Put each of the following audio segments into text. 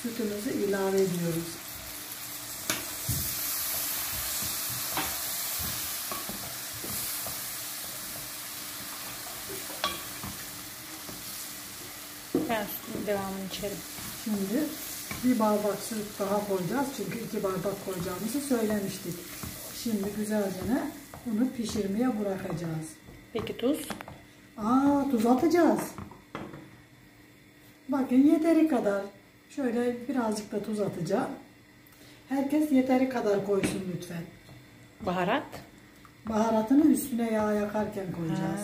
sütümüzü ilave ediyoruz. Ben sütün devamını içerim. Şimdi bir bardak süt daha koyacağız. Çünkü 2 bardak koyacağımızı söylemiştik. Şimdi güzelce bunu pişirmeye bırakacağız. Peki tuz? Tuz atacağız. Bakın yeteri kadar. Şöyle birazcık da tuz atacağım. Herkes yeteri kadar koysun lütfen. Baharat? Baharatını üstüne yağ yakarken koyacağız.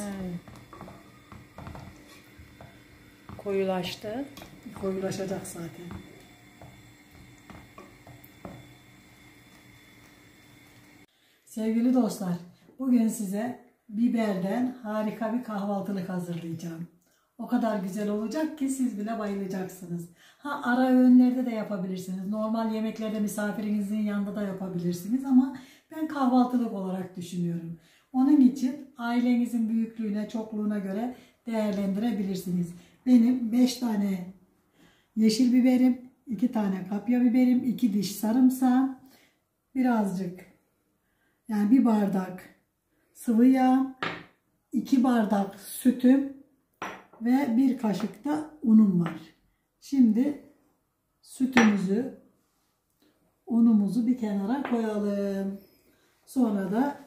Koyulaştı. Koyulaşacak zaten. Sevgili dostlar, bugün size biberden harika bir kahvaltılık hazırlayacağım. O kadar güzel olacak ki siz bile bayılacaksınız. Ara öğünlerde de yapabilirsiniz. Normal yemeklerde misafirinizin yanında da yapabilirsiniz ama ben kahvaltılık olarak düşünüyorum. Onun için ailenizin büyüklüğüne, çokluğuna göre değerlendirebilirsiniz. Benim 5 tane yeşil biberim, 2 tane kapya biberim, 2 diş sarımsağım, birazcık yani 1 bardak sıvı yağ, 2 bardak sütüm ve 1 kaşık da unum var. Şimdi sütümüzü, unumuzu bir kenara koyalım. Sonra da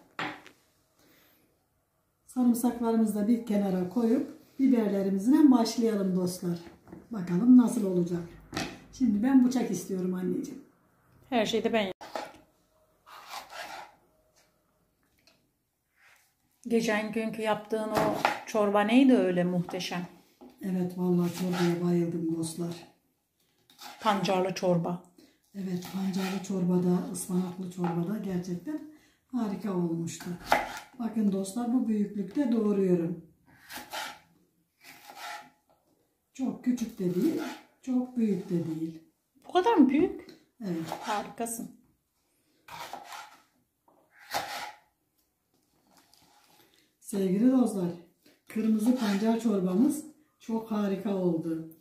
sarımsaklarımızı da bir kenara koyup biberlerimizle başlayalım dostlar. Bakalım nasıl olacak. Şimdi ben bıçak istiyorum anneciğim. Her şeyi de ben. Geçen günkü yaptığın o çorba neydi öyle muhteşem? Evet vallahi çorbaya bayıldım dostlar. Pancarlı çorba. Evet pancarlı çorbada, ıspanaklı çorbada gerçekten harika olmuştu. Bakın dostlar bu büyüklükte doğruyorum. Çok küçük de değil, çok büyük de değil. Bu kadar mı büyük? Evet. Harikasın. Sevgili dostlar, kırmızı pancar çorbamız çok harika oldu.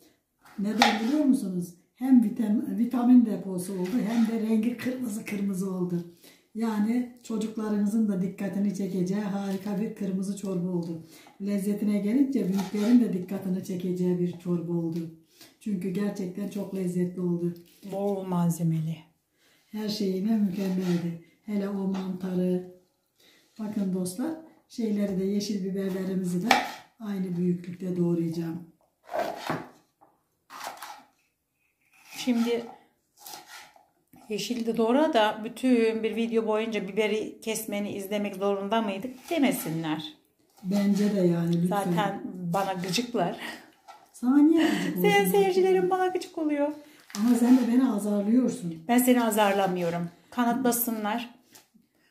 Neden biliyor musunuz? Hem vitamin deposu oldu hem de rengi kırmızı oldu. Yani çocuklarınızın da dikkatini çekeceği harika bir kırmızı çorba oldu. Lezzetine gelince büyüklerin de dikkatini çekeceği bir çorba oldu. Çünkü gerçekten çok lezzetli oldu. Bol malzemeli. Her şeyine mükemmeldi. Hele o mantarı. Bakın dostlar, şeyleri de yeşil biberlerimizi de aynı büyüklükte doğrayacağım. Şimdi yeşili de doğra da bütün bir video boyunca biberi kesmeni izlemek zorunda mıydık demesinler. Bence de yani lütfen. Zaten bana gıcıklar. Sana niye gıcık olsun? Senin seyircilerin bana gıcık oluyor. Ama sen de beni azarlıyorsun. Ben seni azarlamıyorum. Kanıtlasınlar.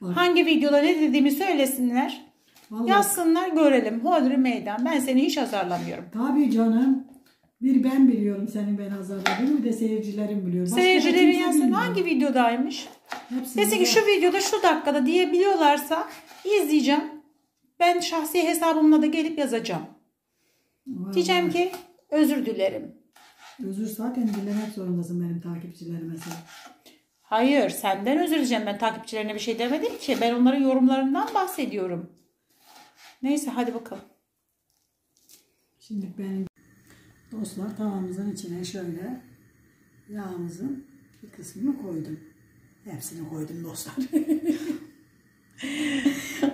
Bak. Hangi videoda ne dediğimi söylesinler. Vallahi. Yazsınlar görelim. Hodri meydan. Ben seni hiç azarlamıyorum. Tabii canım. Bir ben biliyorum senin beni azarladığını, bir de seyircilerim biliyor. Seyircilerin yazsın hangi videodaymış? Desin ki şu videoda şu dakikada diyebiliyorlarsa izleyeceğim. Ben şahsi hesabımla da gelip yazacağım. Vallahi. Diyeceğim ki özür dilerim. Özür zaten dilemek zorundasın benim takipçilerime sen. Hayır, senden özür dileyeceğim. Ben takipçilerine bir şey demedim ki. Ben onların yorumlarından bahsediyorum. Neyse hadi bakalım. Şimdi ben dostlar tavamızın içine şöyle yağımızın bir kısmını koydum. Hepsini koydum dostlar.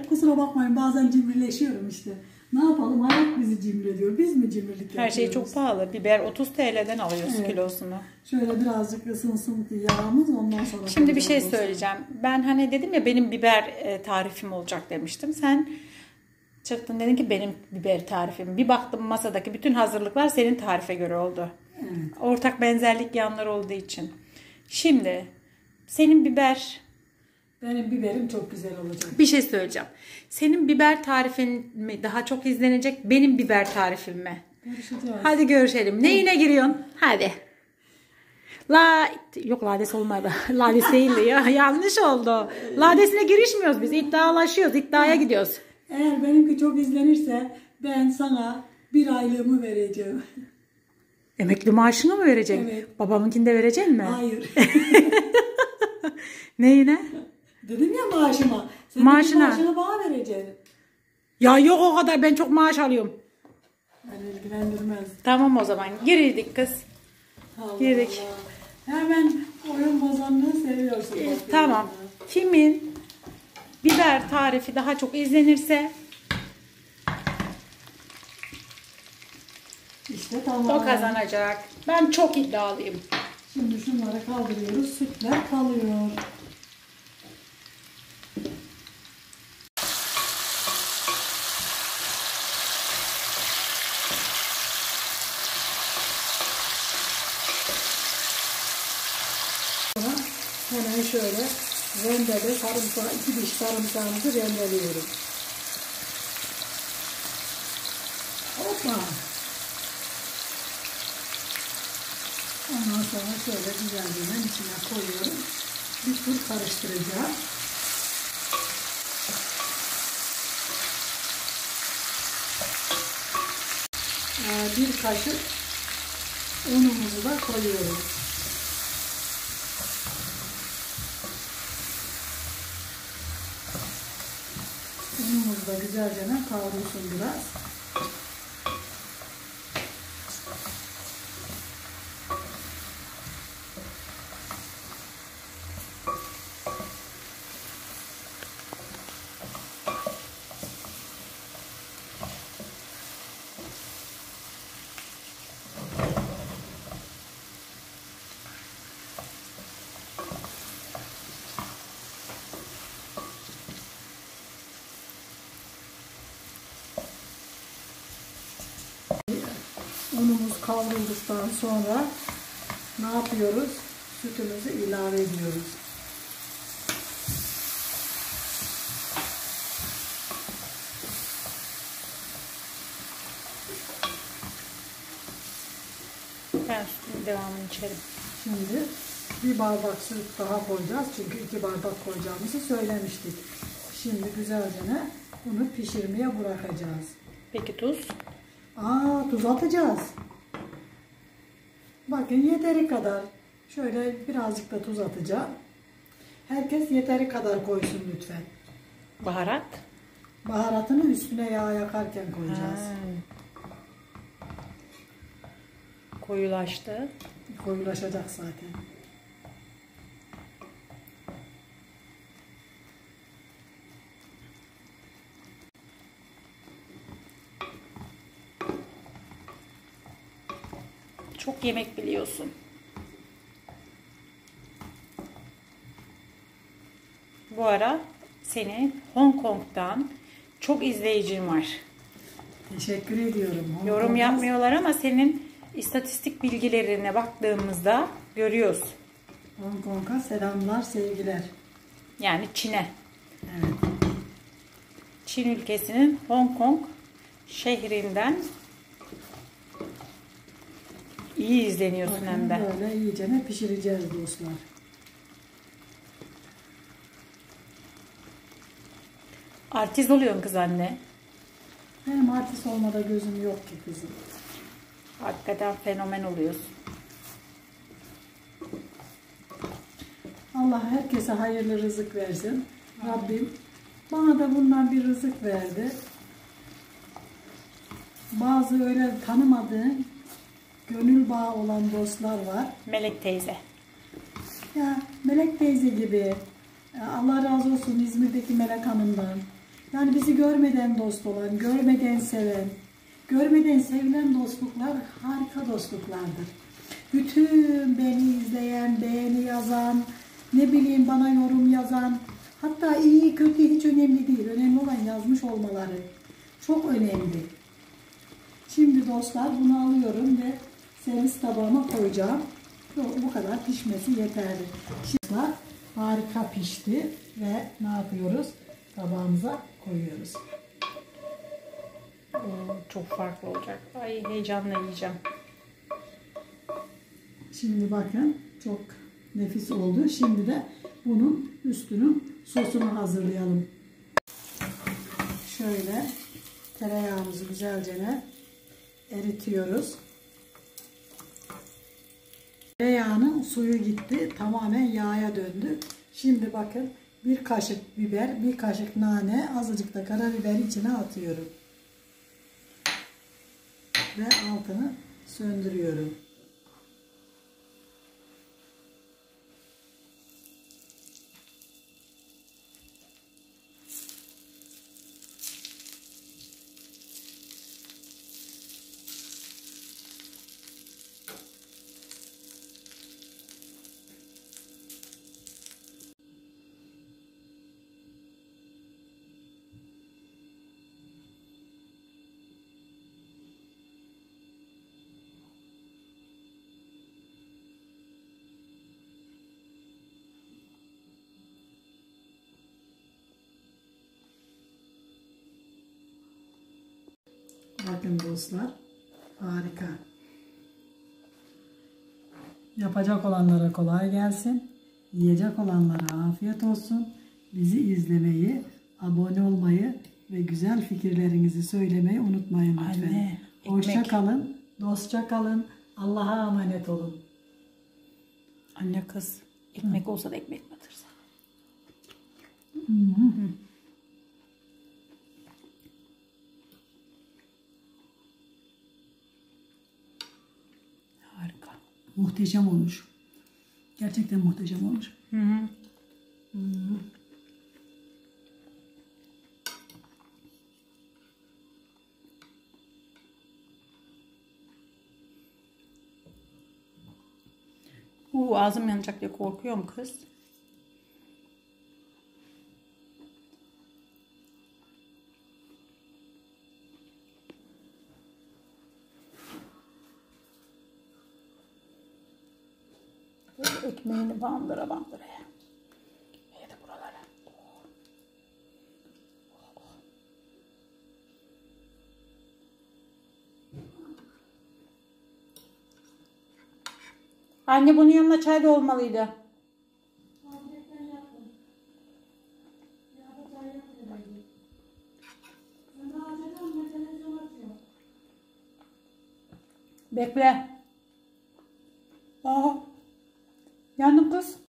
Kusura bakmayın bazen cimrileşiyorum işte. Ne yapalım, hayat bizi cimriliyor. Biz mi cimrilik yapıyoruz? Her şey çok pahalı. Biber 30 TL'den alıyoruz evet. Kilosunu. Şöyle birazcık ısınsın yağımız ondan sonra. Şimdi bir şey söyleyeceğim. Ben hani dedim ya benim biber tarifim olacak demiştim. Sen çıktın dedin ki benim biber tarifim. Bir baktım masadaki bütün hazırlıklar senin tarife göre oldu. Evet. Ortak benzerlik yanlar olduğu için. Şimdi senin benim biberim çok güzel olacak. Bir şey söyleyeceğim. Senin biber tarifin mi daha çok izlenecek, benim biber tarifim mi? Görüşeceğiz. Hadi görüşelim. Neyine giriyorsun? Hadi. Yok lades olmadı. Lades değildi ya. Yanlış oldu. Ladesine girişmiyoruz biz. İddialaşıyoruz. İddiaya gidiyoruz. Eğer benimki çok izlenirse ben sana 1 aylığımı vereceğim. Emekli maaşını mı vereceksin? Evet. Babamınkini de vereceksin mi? Hayır. Neyine? Dedim ya maaşıma. Senin Maaşına. maaşını bana vereceksin. Ya yok o kadar, ben çok maaş alıyorum. Beni ilgilendirmez. Tamam o zaman girdik kız. Allah Girdik. Allah. Hemen oyun bozanlığı seviyorsun. Tamam. Kimin biber tarifi daha çok izlenirse İşte tamam. o kazanacak. Ben çok iddialıyım. Şimdi şunları kaldırıyoruz. Sütler kalıyor. Sonra hemen şöyle rendede sarımsağı, 2 diş sarımsağımızı rendeliyorum. Hoppa. Ondan sonra şöyle güzelce içine koyuyorum. Bir tur karıştıracağım. Bir kaşık unumuzu da koyuyorum. Unumuz da güzelce kavrulsun biraz. Unumuz kavrulduktan sonra ne yapıyoruz? Sütümüzü ilave ediyoruz. Ben sütün devamını içerim. Şimdi bir bardak süt daha koyacağız. Çünkü 2 bardak koyacağımızı söylemiştik. Şimdi güzelce bunu pişirmeye bırakacağız. Peki tuz? Tuz atacağız. Bakın yeteri kadar. Şöyle birazcık da tuz atacağım. Herkes yeteri kadar koysun lütfen. Baharat? Baharatını üstüne yağ yakarken koyacağız. Koyulaştı. Koyulaşacak zaten. Çok yemek biliyorsun. Bu ara senin Hong Kong'dan çok izleyicin var. Teşekkür ediyorum. Yorum yapmıyorlar ama senin istatistik bilgilerine baktığımızda görüyoruz. Hong Kong'a selamlar, sevgiler. Yani Çin'e. Evet. Çin ülkesinin Hong Kong şehrinden iyi izleniyorsun. Bakın hem de. böyle iyice pişireceğiz dostlar. Artist oluyorsun kız anne. Benim artist olmada gözüm yok ki kızım. Hakikaten fenomen oluyorsun. Allah herkese hayırlı rızık versin. Rabbim bana da bundan bir rızık verdi. Bazı öyle tanımadığım gönül bağı olan dostlar var. Melek teyze. Ya Melek teyze gibi. Allah razı olsun İzmir'deki Melek Hanım'dan. Yani bizi görmeden dost olan, görmeden seven, görmeden sevilen dostluklar harika dostluklardır. Bütün beni izleyen, beğeni yazan, ne bileyim bana yorum yazan, hatta iyi kötü hiç önemli değil. Önemli olan yazmış olmaları. Çok önemli. Şimdi dostlar bunu alıyorum ve servis tabağıma koyacağım. Bu kadar pişmesi yeterli. Şimdi harika pişti ve ne yapıyoruz? Tabağımıza koyuyoruz. Çok farklı olacak. Ay heyecanla yiyeceğim. Şimdi bakın çok nefis oldu. Şimdi de bunun üstünün sosunu hazırlayalım. Şöyle tereyağımızı güzelce eritiyoruz. Tereyağının suyu gitti. Tamamen yağa döndü. Şimdi bakın bir kaşık biber, bir kaşık nane, azıcık da karabiber içine atıyorum. Ve altını söndürüyorum. Bakın dostlar, harika. Yapacak olanlara kolay gelsin. Yiyecek olanlara afiyet olsun. Bizi izlemeyi, abone olmayı ve güzel fikirlerinizi söylemeyi unutmayın lütfen. Anne, Hoşça kalın, dostça kalın. Allah'a emanet olun. Anne kız, ekmek olsa da ekmek batırsa. Harika. Muhteşem olmuş. Gerçekten muhteşem olmuş. Hı hı. Ağzım yanacak diye korkuyorum kız. Böyle ekmeğini bandıra bandıra. Yedi buralara. Anne bunun yanına çay da olmalıydı. Bekle.